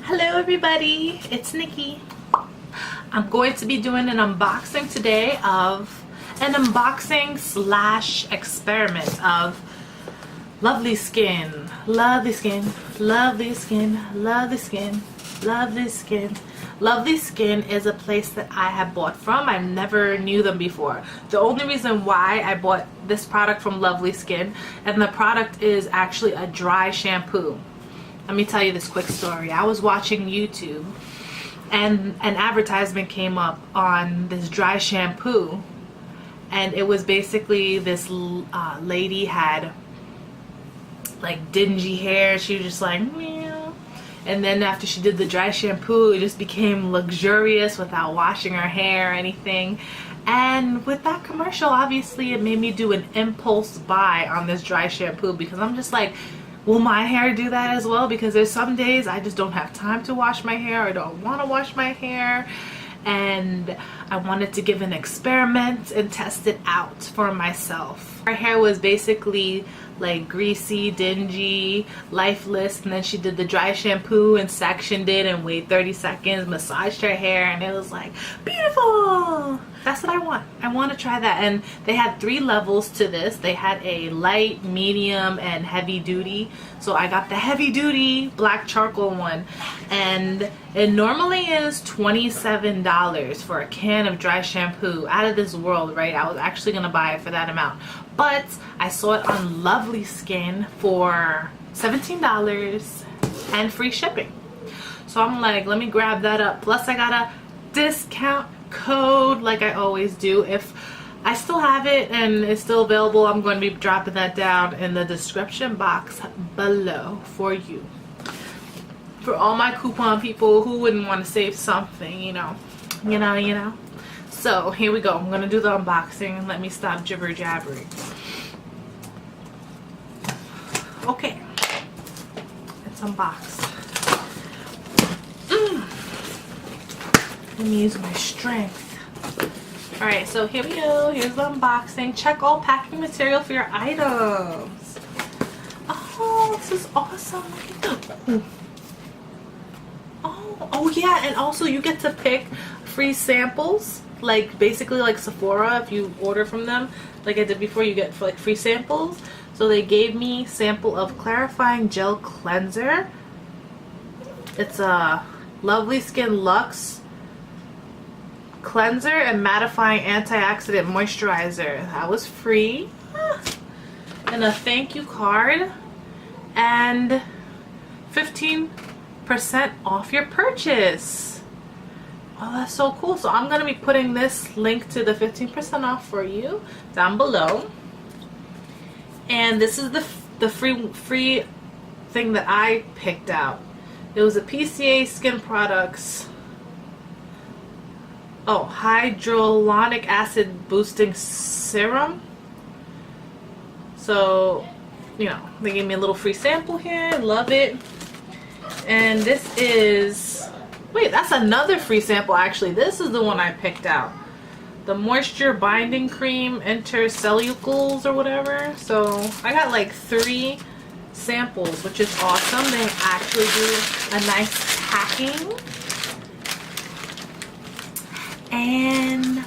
Hello everybody, it's Nikki. I'm going to be doing an unboxing today of an unboxing slash experiment of lovely skin, lovely skin, lovely skin, lovely skin, lovely skin. Lovely Skin is a place that I have bought from. I never knew them before. The only reason why I bought this product from Lovely Skin, and the product is actually a dry shampoo. Let me tell you this quick story. I was watching YouTube and an advertisement came up on this dry shampoo, and it was basically this lady had like dingy hair. She was just like meow. And then after she did the dry shampoo, it just became luxurious without washing her hair or anything. And with that commercial, obviously it made me do an impulse buy on this dry shampoo, because I'm just like, will my hair do that as well? Because there's some days I just don't have time to wash my hair, or don't want to wash my hair, and I wanted to give an experiment and test it out for myself. Her hair was basically like greasy, dingy, lifeless, and then she did the dry shampoo and sectioned it and waited 30 seconds, massaged her hair, and it was like beautiful. That's what I want. I want to try that. And they had 3 levels to this. They had a light, medium, and heavy duty. So I got the heavy duty black charcoal one, and it normally is $27 for a can of dry shampoo. Out of this world, right? I was actually gonna buy it for that amount, but I saw it on Lovely Skin for $17 and free shipping. So I'm like, let me grab that up. Plus I got a discount code like I always do. If I still have it and it's still available, I'm going to be dropping that down in the description box below for you. For all my coupon people who wouldn't want to save something, you know. So here we go. I'm going to do the unboxing. Let me stop jibber jabbering. Okay. It's unboxed. Let me use my strength. Alright, so here we go. Here's the unboxing. Check all packing material for your items. Oh, this is awesome. Look at that. Oh yeah, and also you get to pick free samples. Like basically like Sephora, if you order from them, like I did before, you get like free samples. So they gave me sample of clarifying gel cleanser. It's a Lovely Skin Luxe cleanser and mattifying antioxidant moisturizer. That was free. And a thank you card and 15% off your purchase. Oh, that's so cool. So I'm gonna be putting this link to the 15% off for you down below. And this is the free thing that I picked out. It was a PCA Skin Products hyaluronic acid boosting serum. So, you know, they gave me a little free sample here. Love it. And this is, wait, that's another free sample actually. This is the one I picked out. The Moisture Binding Cream Intercellucles or whatever. So I got like 3 samples, which is awesome. They actually do a nice packing. And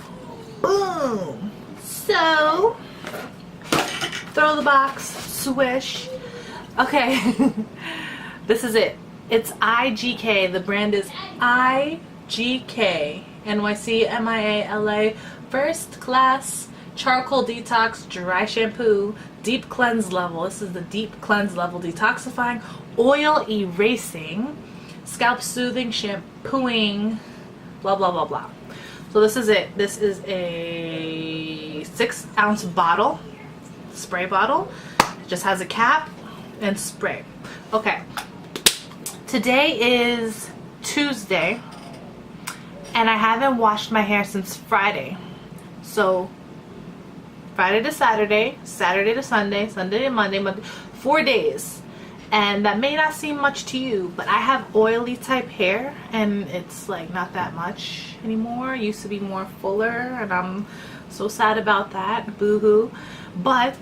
boom. So throw the box, swish. Okay. This is it. It's IGK. The brand is IGK. NYC-MIA-LA First Class Charcoal Detox Dry Shampoo Deep Cleanse Level. This is the Deep Cleanse Level Detoxifying, Oil Erasing, Scalp Soothing, Shampooing, blah blah blah blah. So this is it. This is a 6-ounce bottle, spray bottle. It just has a cap and spray. Okay. Today is Tuesday, and I haven't washed my hair since Friday. So Friday to Saturday, Saturday to Sunday, Sunday to Monday, 4 days. And that may not seem much to you, but I have oily type hair, and it's like not that much anymore. It used to be more fuller, and I'm so sad about that. Boo-hoo. But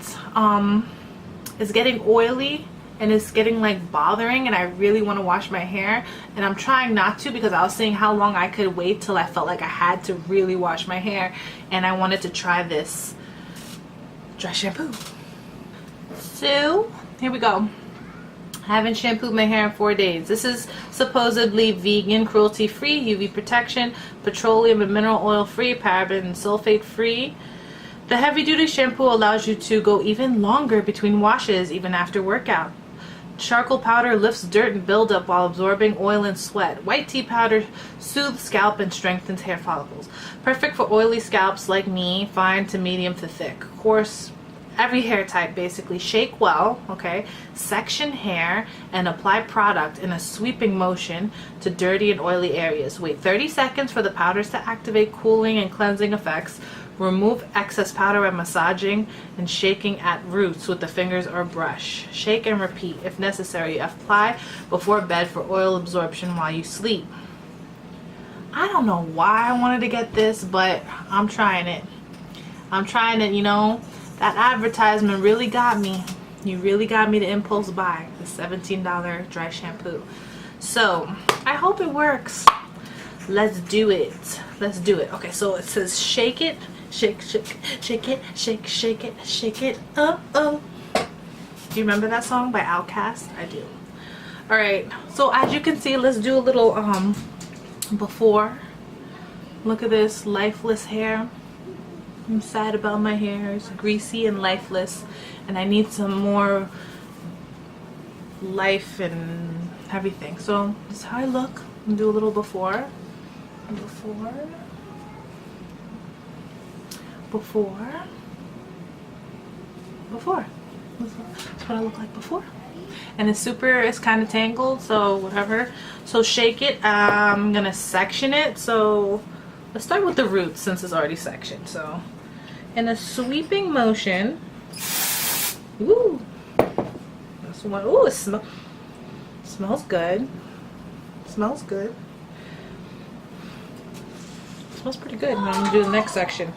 it's getting oily and it's getting like bothering, and I really want to wash my hair, and I'm trying not to because I was seeing how long I could wait till I felt like I had to really wash my hair, and I wanted to try this dry shampoo. So here we go. I haven't shampooed my hair in 4 days. This is supposedly vegan, cruelty free, UV protection, petroleum and mineral oil free, paraben and sulfate free. The heavy duty shampoo allows you to go even longer between washes, even after workout. Charcoal powder lifts dirt and buildup while absorbing oil and sweat. White tea powder soothes scalp and strengthens hair follicles. Perfect for oily scalps like me, fine to medium to thick. Coarse, every hair type basically. Shake well, okay? Section hair and apply product in a sweeping motion to dirty and oily areas. Wait 30 seconds for the powders to activate cooling and cleansing effects. Remove excess powder by massaging and shaking at roots with the fingers or brush. Shake and repeat. If necessary, apply before bed for oil absorption while you sleep. I don't know why I wanted to get this, but I'm trying it. I'm trying it, you know. That advertisement really got me. You really got me to impulse buy the $17 dry shampoo. So I hope it works. Let's do it. Let's do it. Okay, so it says shake it, shake, shake, shake it, shake, shake it, shake it. Oh, oh. Do you remember that song by Outkast? I do. All right. So as you can see, let's do a little before. Look at this lifeless hair. I'm sad about my hair. It's greasy and lifeless, and I need some more life and everything. So this is how I look. I'm gonna do a little before. Before. That's what I look like before. And it's kind of tangled, so whatever. So shake it. I'm gonna section it. So let's start with the roots since it's already sectioned. So in a sweeping motion. Ooh, that's one. Ooh, it smells good. Smells good. Smells pretty good. Now I'm gonna do the next section.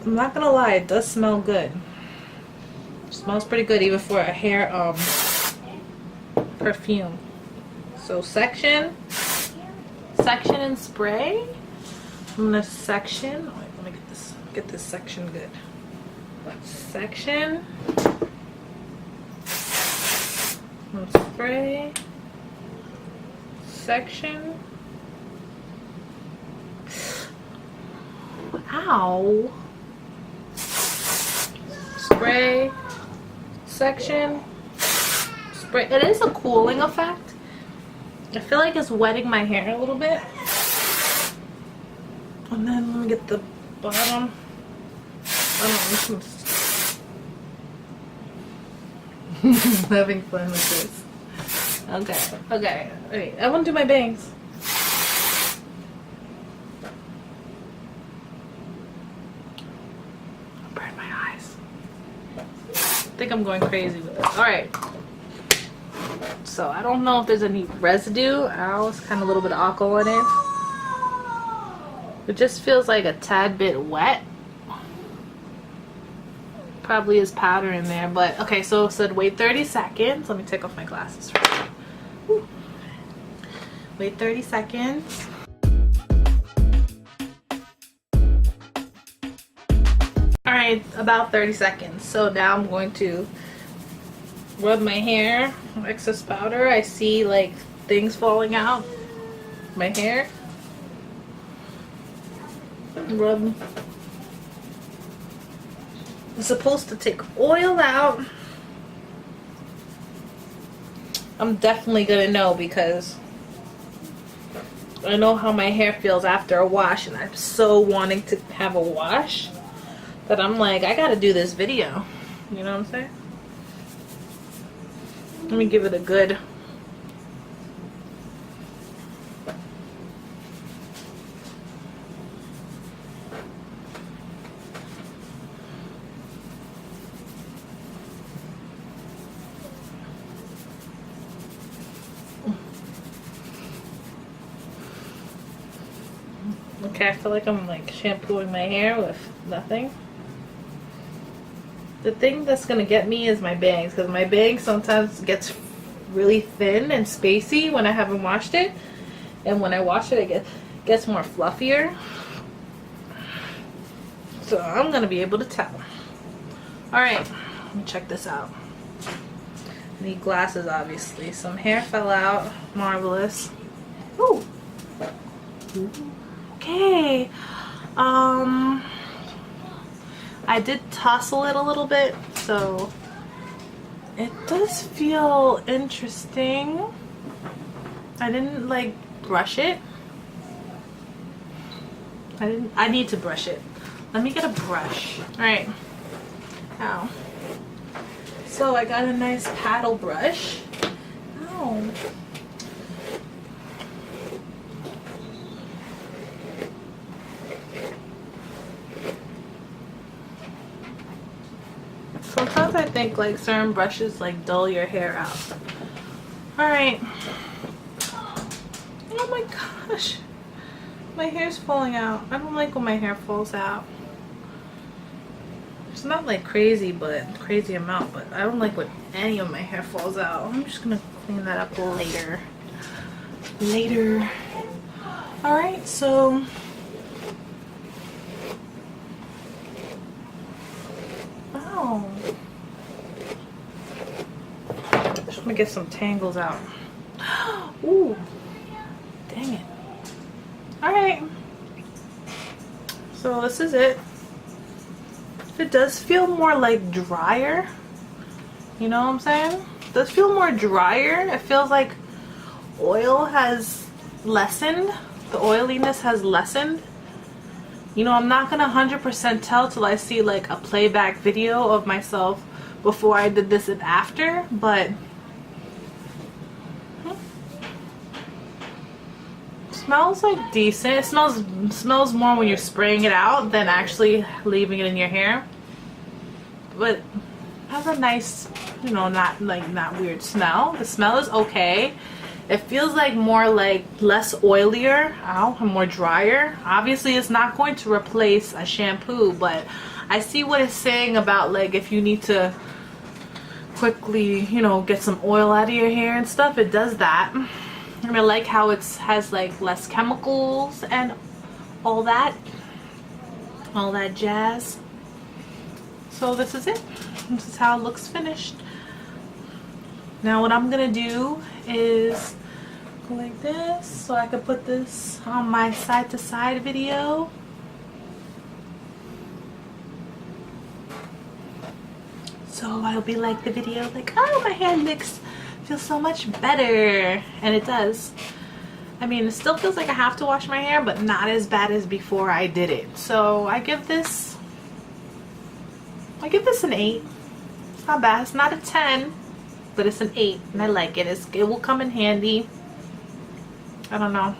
I'm not gonna lie, it does smell good. It smells pretty good even for a hair perfume. So section and spray. I'm gonna section. Wait, let me get this section good. Section. Spray. Section. Ow. Spray. Section. Spray. It is a cooling effect. I feel like it's wetting my hair a little bit. And then let me get the bottom. I'm having fun with this. Okay. Wait, I want to do my bangs. Burn my eyes. I think I'm going crazy with it. Alright. So I don't know if there's any residue. Ow, it's kind of a little bit of alcohol in it. It just feels like a tad bit wet. Probably is powder in there, but okay, so it said wait 30 seconds. Let me take off my glasses first. Woo. Wait 30 seconds. Alright, about 30 seconds. So now I'm going to rub my hair. Excess powder. I see like things falling out. My hair. Rub. It's supposed to take oil out. I'm definitely gonna know because I know how my hair feels after a wash, and I'm so wanting to have a wash that I'm like, I gotta do this video. You know what I'm saying? Let me give it a good. Okay, I feel like I'm like shampooing my hair with nothing. The thing that's gonna get me is my bangs, because my bangs sometimes gets really thin and spacey when I haven't washed it, and when I wash it, it gets more fluffier. So I'm gonna be able to tell. All right, let me check this out. I need glasses, obviously. Some hair fell out. Marvelous. Ooh. Okay. I did tussle it a little bit, so it does feel interesting. I didn't like brush it. I need to brush it. Let me get a brush. All right. Ow. So I got a nice paddle brush. Ow. Sometimes I think like certain brushes like dull your hair out. Alright. Oh my gosh. My hair's falling out. I don't like when my hair falls out. It's not like crazy amount, but I don't like when any of my hair falls out. I'm just gonna clean that up later. Alright, so wow. Just want to get some tangles out. Ooh, dang it. Alright, so this is it. It does feel more like drier. You know what I'm saying? It does feel more drier. It feels like oil has lessened. The oiliness has lessened. You know, I'm not gonna 100% tell till I see like a playback video of myself before I did this and after, but smells like decent. It smells more when you're spraying it out than actually leaving it in your hair, but it has a nice, you know, not weird smell. The smell is okay. It feels like more like less oilier, and more drier. Obviously it's not going to replace a shampoo, but I see what it's saying about like if you need to quickly, you know, get some oil out of your hair and stuff, it does that. And I like how it has like less chemicals and all that jazz. So this is it. This is how it looks finished. Now what I'm gonna do is go like this so I can put this on my side to side video. So I'll be like the video like, oh, my hair feels so much better, and it does. I mean, it still feels like I have to wash my hair, but not as bad as before I did it. So I give this an 8. It's not bad. It's not a 10, but it's an 8, and I like it. It will come in handy. I don't know.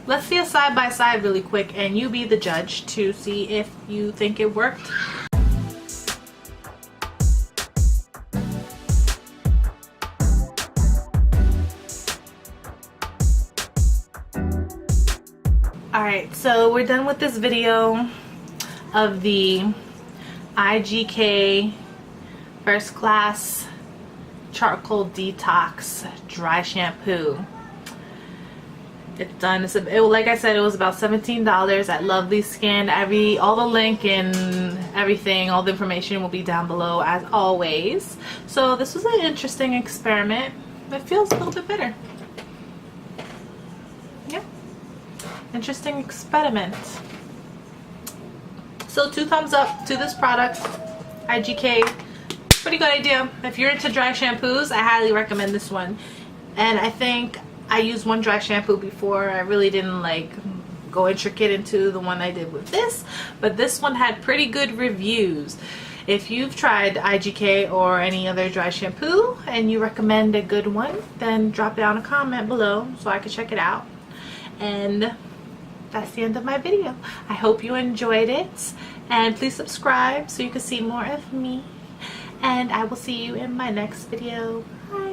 Let's see a side by side really quick, and you be the judge to see if you think it worked. Alright, so we're done with this video of the IGK First Class Charcoal Detox Dry Shampoo. It's done. Like I said, it was about $17 at Lovely Skin. All the link and everything, all the information will be down below as always. So this was an interesting experiment. It feels a little bit better. Yeah. Interesting experiment. So 2 thumbs up to this product. IGK. Pretty good idea. If you're into dry shampoos, I highly recommend this one. And I think I used one dry shampoo before. I really didn't like go intricate into the one I did with this, but this one had pretty good reviews. If you've tried IGK or any other dry shampoo and you recommend a good one, then drop down a comment below so I can check it out. And that's the end of my video. I hope you enjoyed it, and please subscribe so you can see more of me, and I will see you in my next video. Bye.